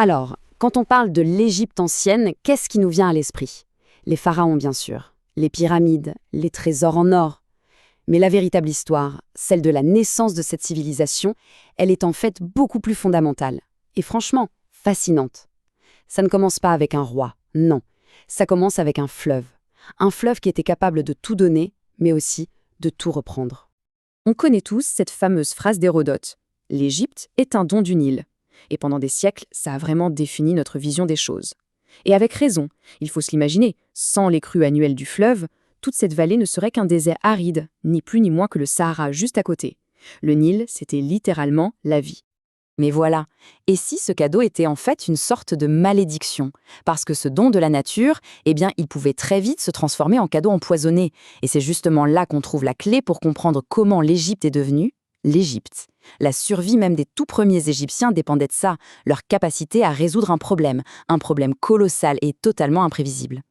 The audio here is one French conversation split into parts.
Alors, quand on parle de l'Égypte ancienne, qu'est-ce qui nous vient à l'esprit? Les pharaons, bien sûr, les pyramides, les trésors en or. Mais la véritable histoire, celle de la naissance de cette civilisation, elle est en fait beaucoup plus fondamentale. Et franchement, fascinante. Ça ne commence pas avec un roi, non. Ça commence avec un fleuve. Un fleuve qui était capable de tout donner, mais aussi de tout reprendre. On connaît tous cette fameuse phrase d'Hérodote. L'Égypte est un don du Nil. Et pendant des siècles, ça a vraiment défini notre vision des choses. Et avec raison, il faut se l'imaginer, sans les crues annuelles du fleuve, toute cette vallée ne serait qu'un désert aride, ni plus ni moins que le Sahara juste à côté. Le Nil, c'était littéralement la vie. Mais voilà, et si ce cadeau était en fait une sorte de malédiction? Parce que ce don de la nature, eh bien, il pouvait très vite se transformer en cadeau empoisonné. Et c'est justement là qu'on trouve la clé pour comprendre comment l'Égypte est devenue l'Égypte. La survie même des tout premiers Égyptiens dépendait de ça, leur capacité à résoudre un problème colossal et totalement imprévisible.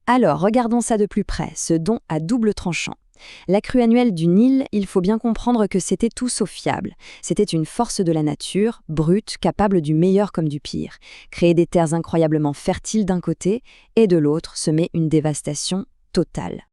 Alors, regardons ça de plus près, ce don à double tranchant. La crue annuelle du Nil, il faut bien comprendre que c'était tout sauf fiable. C'était une force de la nature, brute, capable du meilleur comme du pire. Créer des terres incroyablement fertiles d'un côté, et de l'autre semer une dévastation totale.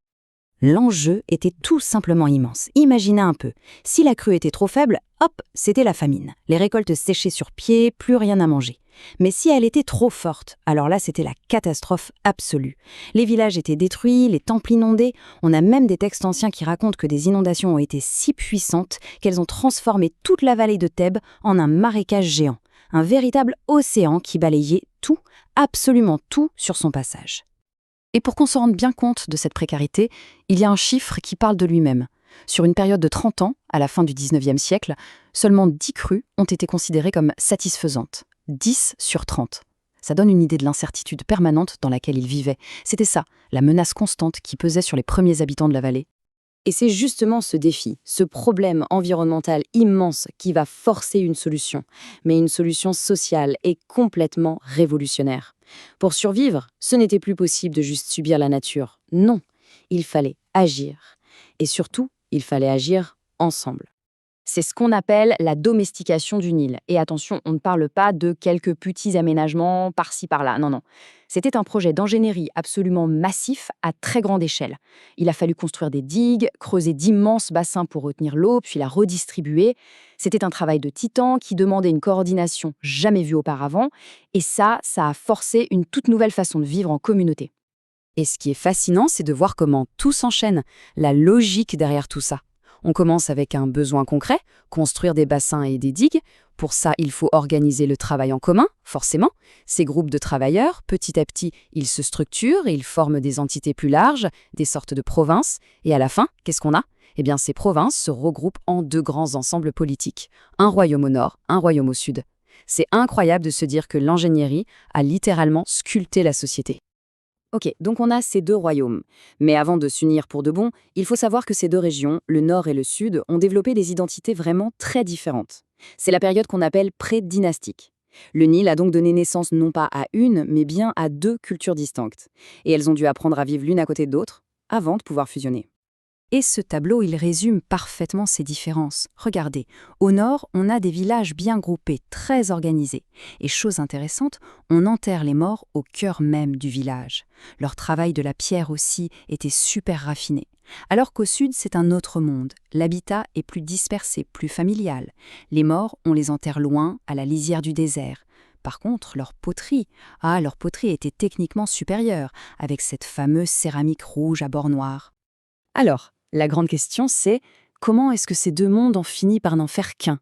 L'enjeu était tout simplement immense. Imaginez un peu, si la crue était trop faible, hop, c'était la famine. Les récoltes séchaient sur pied, plus rien à manger. Mais si elle était trop forte, alors là c'était la catastrophe absolue. Les villages étaient détruits, les temples inondés. On a même des textes anciens qui racontent que des inondations ont été si puissantes qu'elles ont transformé toute la vallée de Thèbes en un marécage géant. Un véritable océan qui balayait tout, absolument tout sur son passage. Et pour qu'on se rende bien compte de cette précarité, il y a un chiffre qui parle de lui-même. Sur une période de 30 ans, à la fin du 19e siècle, seulement 10 crues ont été considérées comme satisfaisantes. 10 sur 30. Ça donne une idée de l'incertitude permanente dans laquelle ils vivaient. C'était ça, la menace constante qui pesait sur les premiers habitants de la vallée. Et c'est justement ce défi, ce problème environnemental immense qui va forcer une solution, mais une solution sociale et complètement révolutionnaire. Pour survivre, ce n'était plus possible de juste subir la nature. Non, il fallait agir. Et surtout, il fallait agir ensemble. C'est ce qu'on appelle la domestication du Nil. Et attention, on ne parle pas de quelques petits aménagements par-ci par-là. Non, non. C'était un projet d'ingénierie absolument massif à très grande échelle. Il a fallu construire des digues, creuser d'immenses bassins pour retenir l'eau, puis la redistribuer. C'était un travail de titan qui demandait une coordination jamais vue auparavant. Et ça a forcé une toute nouvelle façon de vivre en communauté. Et ce qui est fascinant, c'est de voir comment tout s'enchaîne, la logique derrière tout ça. On commence avec un besoin concret, construire des bassins et des digues. Pour ça, il faut organiser le travail en commun, forcément. Ces groupes de travailleurs, petit à petit, ils se structurent et ils forment des entités plus larges, des sortes de provinces. Et à la fin, qu'est-ce qu'on a? Eh bien, ces provinces se regroupent en deux grands ensembles politiques. Un royaume au nord, un royaume au sud. C'est incroyable de se dire que l'ingénierie a littéralement sculpté la société. Ok, donc on a ces deux royaumes. Mais avant de s'unir pour de bon, il faut savoir que ces deux régions, le nord et le sud, ont développé des identités vraiment très différentes. C'est la période qu'on appelle pré-dynastique. Le Nil a donc donné naissance non pas à une, mais bien à deux cultures distinctes. Et elles ont dû apprendre à vivre l'une à côté de l'autre avant de pouvoir fusionner. Et ce tableau, il résume parfaitement ces différences. Regardez, au nord, on a des villages bien groupés, très organisés. Et chose intéressante, on enterre les morts au cœur même du village. Leur travail de la pierre aussi était super raffiné. Alors qu'au sud, c'est un autre monde. L'habitat est plus dispersé, plus familial. Les morts, on les enterre loin, à la lisière du désert. Par contre, leur poterie était techniquement supérieure, avec cette fameuse céramique rouge à bord noir. Alors, la grande question, c'est comment est-ce que ces deux mondes ont fini par n'en faire qu'un?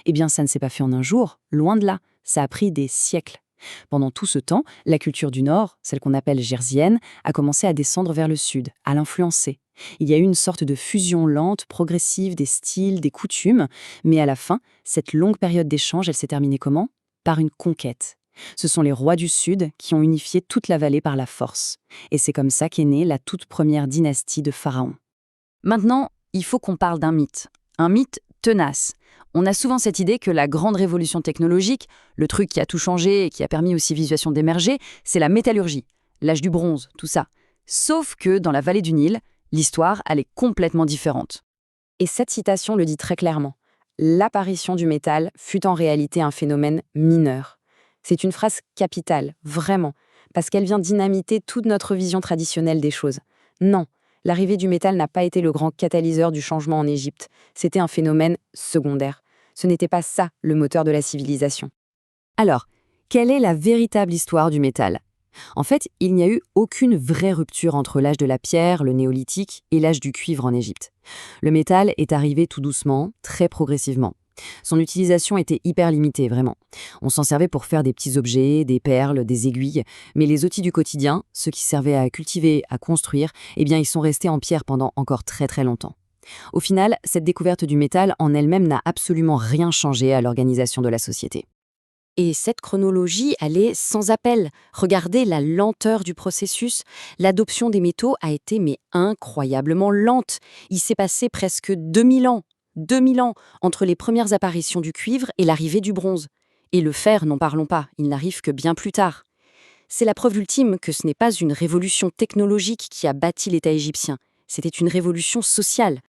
Eh bien, ça ne s'est pas fait en un jour, loin de là, ça a pris des siècles. Pendant tout ce temps, la culture du Nord, celle qu'on appelle jersienne, a commencé à descendre vers le Sud, à l'influencer. Il y a eu une sorte de fusion lente, progressive des styles, des coutumes, mais à la fin, cette longue période d'échange, elle s'est terminée comment? Par une conquête. Ce sont les rois du Sud qui ont unifié toute la vallée par la force. Et c'est comme ça qu'est née la toute première dynastie de pharaons. Maintenant, il faut qu'on parle d'un mythe tenace. On a souvent cette idée que la grande révolution technologique, le truc qui a tout changé et qui a permis aux civilisations d'émerger, c'est la métallurgie, l'âge du bronze, tout ça. Sauf que dans la vallée du Nil, l'histoire, elle est complètement différente. Et cette citation le dit très clairement. L'apparition du métal fut en réalité un phénomène mineur. C'est une phrase capitale, vraiment, parce qu'elle vient dynamiter toute notre vision traditionnelle des choses. Non, l'arrivée du métal n'a pas été le grand catalyseur du changement en Égypte. C'était un phénomène secondaire. Ce n'était pas ça le moteur de la civilisation. Alors, quelle est la véritable histoire du métal? En fait, il n'y a eu aucune vraie rupture entre l'âge de la pierre, le néolithique, et l'âge du cuivre en Égypte. Le métal est arrivé tout doucement, très progressivement. Son utilisation était hyper limitée, vraiment. On s'en servait pour faire des petits objets, des perles, des aiguilles, mais les outils du quotidien, ceux qui servaient à cultiver, à construire, eh bien, ils sont restés en pierre pendant encore très très longtemps. Au final, cette découverte du métal en elle-même n'a absolument rien changé à l'organisation de la société. Et cette chronologie, elle est sans appel. Regardez la lenteur du processus. L'adoption des métaux a été incroyablement lente. Il s'est passé presque 2000 ans. 2000 ans entre les premières apparitions du cuivre et l'arrivée du bronze. Et le fer, n'en parlons pas, il n'arrive que bien plus tard. C'est la preuve ultime que ce n'est pas une révolution technologique qui a bâti l'État égyptien. C'était une révolution sociale.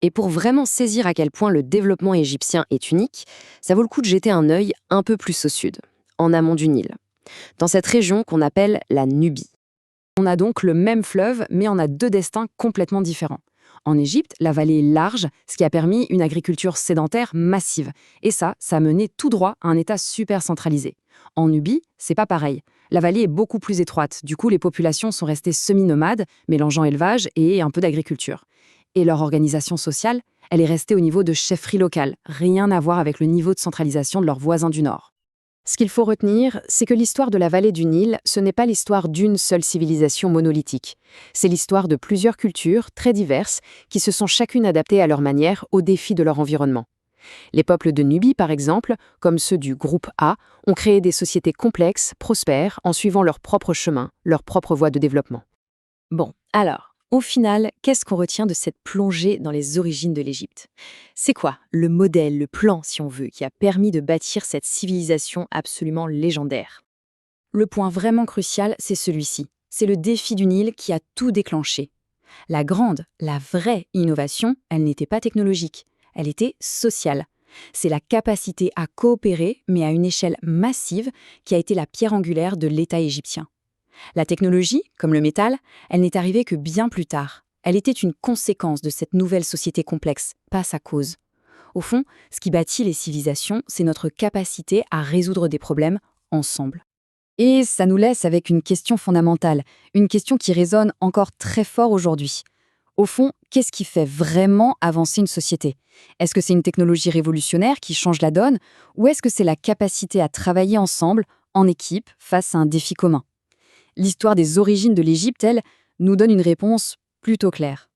Et pour vraiment saisir à quel point le développement égyptien est unique, ça vaut le coup de jeter un œil un peu plus au sud, en amont du Nil, dans cette région qu'on appelle la Nubie. On a donc le même fleuve, mais on a deux destins complètement différents. En Égypte, la vallée est large, ce qui a permis une agriculture sédentaire massive. Et ça a mené tout droit à un État super centralisé. En Nubie, c'est pas pareil. La vallée est beaucoup plus étroite, du coup les populations sont restées semi-nomades, mélangeant élevage et un peu d'agriculture. Et leur organisation sociale, elle est restée au niveau de chefferie locale, rien à voir avec le niveau de centralisation de leurs voisins du Nord. Ce qu'il faut retenir, c'est que l'histoire de la vallée du Nil, ce n'est pas l'histoire d'une seule civilisation monolithique. C'est l'histoire de plusieurs cultures très diverses qui se sont chacune adaptées à leur manière aux défis de leur environnement. Les peuples de Nubie, par exemple, comme ceux du groupe A, ont créé des sociétés complexes, prospères, en suivant leur propre chemin, leur propre voie de développement. Bon, alors, au final, qu'est-ce qu'on retient de cette plongée dans les origines de l'Égypte? C'est quoi le modèle, le plan, si on veut, qui a permis de bâtir cette civilisation absolument légendaire? Le point vraiment crucial, c'est celui-ci. C'est le défi du Nil qui a tout déclenché. La grande, la vraie innovation, elle n'était pas technologique, elle était sociale. C'est la capacité à coopérer, mais à une échelle massive, qui a été la pierre angulaire de l'État égyptien. La technologie, comme le métal, elle n'est arrivée que bien plus tard. Elle était une conséquence de cette nouvelle société complexe, pas sa cause. Au fond, ce qui bâtit les civilisations, c'est notre capacité à résoudre des problèmes ensemble. Et ça nous laisse avec une question fondamentale, une question qui résonne encore très fort aujourd'hui. Au fond, qu'est-ce qui fait vraiment avancer une société? Est-ce que c'est une technologie révolutionnaire qui change la donne, ou est-ce que c'est la capacité à travailler ensemble, en équipe, face à un défi commun? L'histoire des origines de l'Égypte, elle, nous donne une réponse plutôt claire.